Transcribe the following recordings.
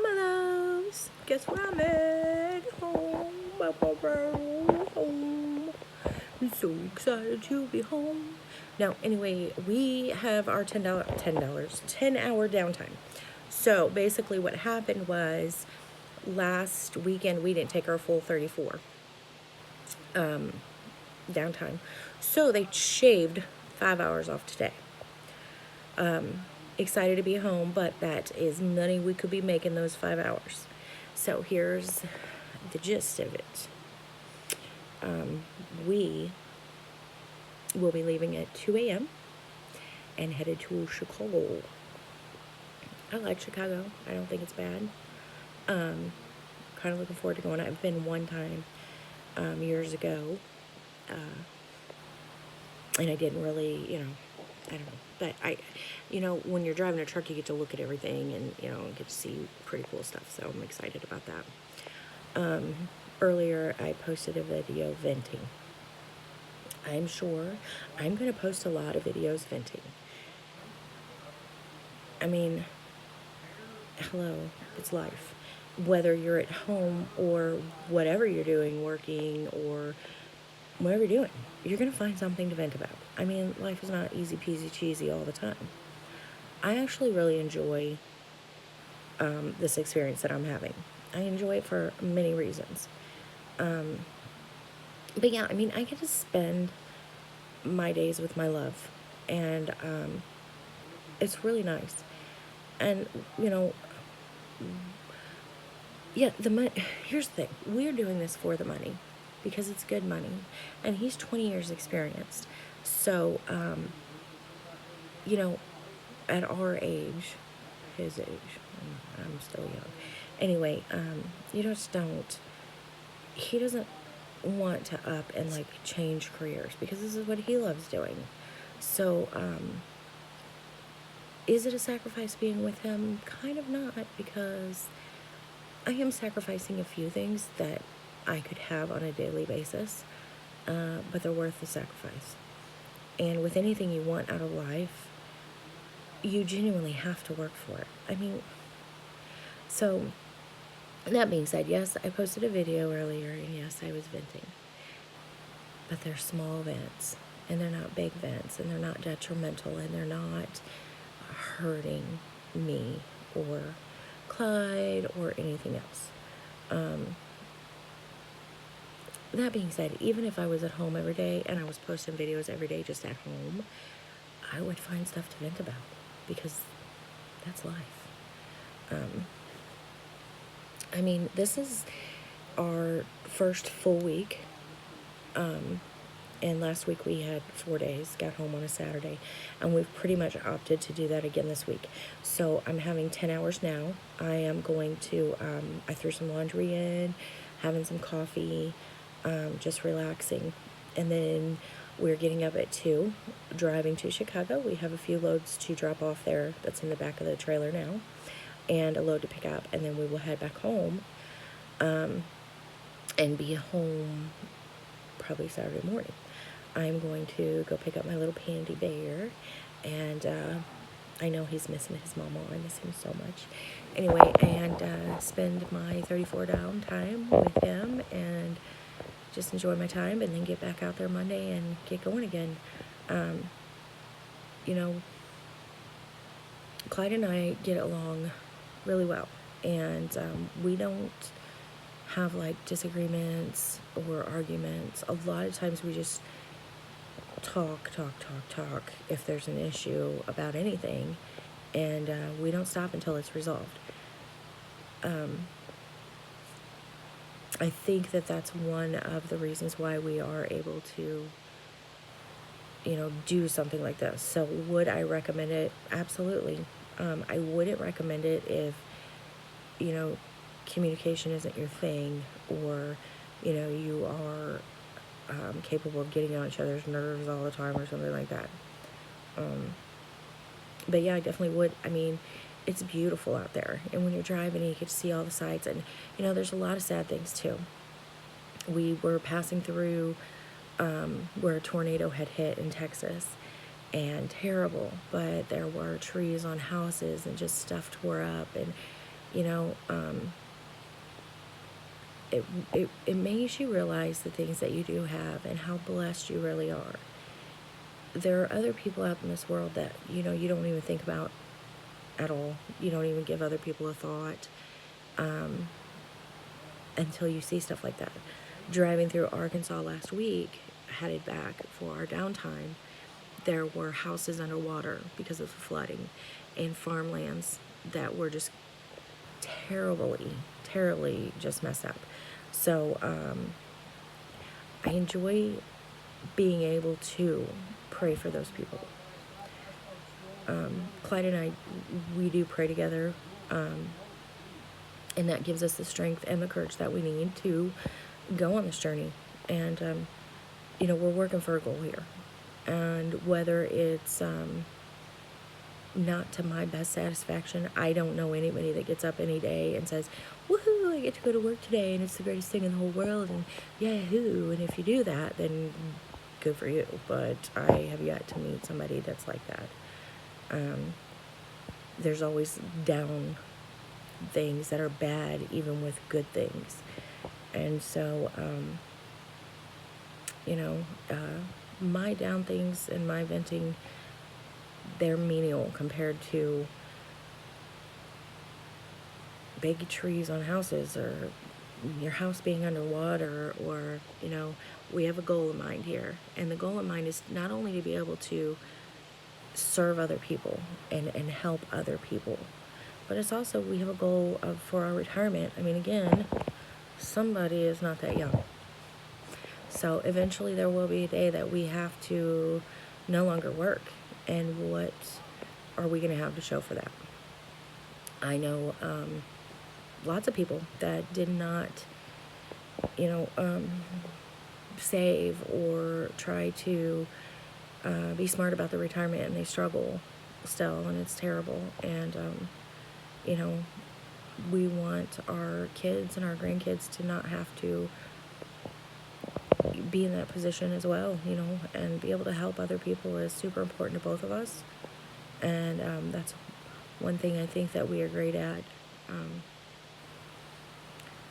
Hi, my loves. Guess what I made? Home. Home. I'm so excited to be home. Now, anyway, we have our $10 10-hour downtime. So basically, what happened was last weekend we didn't take our full 34 downtime. So they shaved 5 hours off today. Excited to be home, but that is money we could be making those 5 hours. So here's the gist of it. We will be leaving at 2 a.m. and headed to Chicago. I like Chicago. I don't think it's bad. Kind of looking forward to going. I've been one time years ago, and I didn't really, I don't know. But when you're driving a truck, you get to look at everything and, get to see pretty cool stuff. So I'm excited about that. Earlier, I posted a video venting. I'm sure I'm going to post a lot of videos venting. I mean, hello, it's life. Whether you're at home or whatever you're doing, working or whatever you're doing, you're going to find something to vent about. I mean, life is not easy peasy cheesy all the time. I actually really enjoy this experience that I'm having. I enjoy it for many reasons. But yeah, I mean, I get to spend my days with my love, and it's really nice. And yeah, the money. Here's the thing: we're doing this for the money because it's good money, and he's 20 years experienced. So, at our age, his age, I'm still young. Anyway, you just don't. He doesn't want to up and change careers because this is what he loves doing. So, is it a sacrifice being with him? Kind of not, because I am sacrificing a few things that I could have on a daily basis, but they're worth the sacrifice. And with anything you want out of life, you genuinely have to work for it. I mean, so that being said, yes, I posted a video earlier, and yes, I was venting. But they're small vents, and they're not big vents, and they're not detrimental, and they're not hurting me or Clyde or anything else. That being said, even if I was at home every day and I was posting videos every day just at home, I would find stuff to vent about because that's life. I mean, this is our first full week. And last week we had 4 days, got home on a Saturday, and we've pretty much opted to do that again this week. So I'm having 10 hours now. I am going to, I threw some laundry in, having some coffee, just relaxing. And then we're getting up at 2, driving to Chicago. We have a few loads to drop off there that's in the back of the trailer now, and a load to pick up, and then we will head back home, and be home probably Saturday morning. I'm going to go pick up my little pandy bear, and I know he's missing his mama. I miss him so much. Anyway, and spend my 34 downtime with him and just enjoy my time, and then get back out there Monday and get going again. Clyde and I get along really well, and we don't have disagreements or arguments. A lot of times we just talk if there's an issue about anything, and we don't stop until it's resolved. I think that's one of the reasons why we are able to do something like this. So would I recommend it? Absolutely. I wouldn't recommend it if communication isn't your thing, or you are capable of getting on each other's nerves all the time or something like that. But yeah, I definitely would. I mean, it's beautiful out there, and when you're driving, you get to see all the sights, and there's a lot of sad things too. We were passing through where a tornado had hit in Texas, and terrible, but there were trees on houses and just stuff tore up, and You know, it makes you realize the things that you do have and how blessed you really are. There are other people out in this world that, you know, you don't even think about at all. You don't even give other people a thought until you see stuff like that. Driving through Arkansas last week, headed back for our downtime, there were houses underwater because of the flooding and farmlands that were just terribly just messed up. So I enjoy being able to pray for those people. Clyde and I, we do pray together, and that gives us the strength and the courage that we need to go on this journey. And you know, we're working for a goal here, and whether it's not to my best satisfaction, I don't know anybody that gets up any day and says, woohoo, I get to go to work today and it's the greatest thing in the whole world and yahoo. And if you do that, then good for you. But I have yet to meet somebody that's like that. There's always down things that are bad, even with good things. And so, you know, my down things and my venting, they're menial compared to big trees on houses or your house being underwater, or, you know, we have a goal in mind here. And the goal in mind is not only to be able to serve other people and help other people, but it's also, we have a goal for our retirement. I mean, again, somebody is not that young. So eventually there will be a day that we have to no longer work. And what are we going to have to show for that? I know lots of people that did not, you know, save or try to be smart about their retirement, and they struggle still, and it's terrible. And, you know, we want our kids and our grandkids to not have to be in that position as well, you know, and be able to help other people is super important to both of us. And that's one thing I think that we are great at.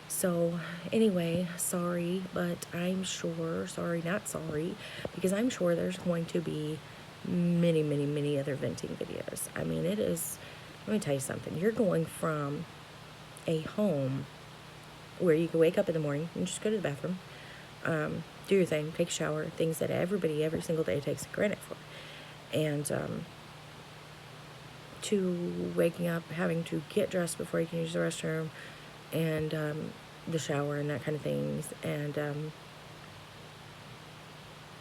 So anyway, sorry, but I'm sure, sorry, not sorry, because I'm sure there's going to be many other venting videos. I mean, it is, let me tell you something. You're going from a home where you can wake up in the morning and just go to the bathroom, do your thing, take a shower, things that everybody every single day takes granted for. And to waking up, having to get dressed before you can use the restroom, and the shower and that kind of things. And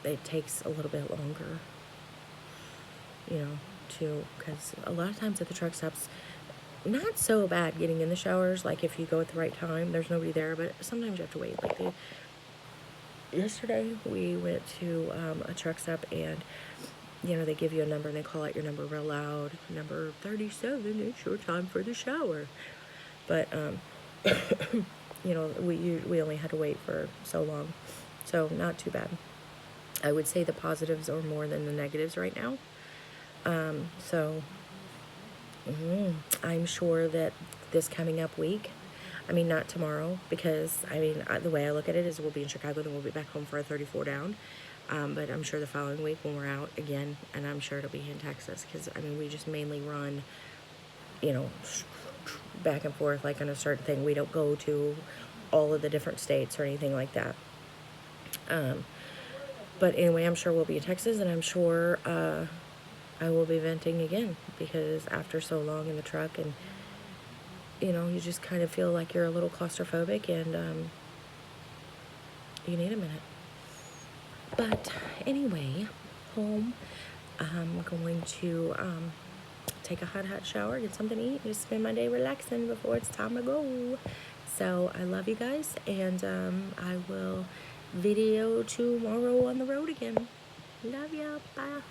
it takes a little bit longer, you know, because a lot of times at the truck stops, not so bad getting in the showers. Like if you go at the right time, there's nobody there, but sometimes you have to wait. Like yesterday we went to a truck stop, and you know, they give you a number and they call out your number real loud, number 37, it's your time for the shower. But you know, we only had to wait for so long, so not too bad. I would say the positives are more than the negatives right now. So I'm sure that this coming up week, I mean, not tomorrow, because I mean, the way I look at it is we'll be in Chicago, then we'll be back home for a 34 down. But I'm sure the following week when we're out again, and I'm sure it'll be in Texas, because I mean, we just mainly run, you know, back and forth like on a certain thing. We don't go to all of the different states or anything like that. But anyway, I'm sure we'll be in Texas, and I'm sure I will be venting again, because after so long in the truck, and you know, you just kind of feel like you're a little claustrophobic, and you need a minute. But anyway, home, I'm going to take a hot shower, get something to eat, just spend my day relaxing before it's time to go. So I love you guys, and I will video tomorrow on the road again. Love ya. Bye.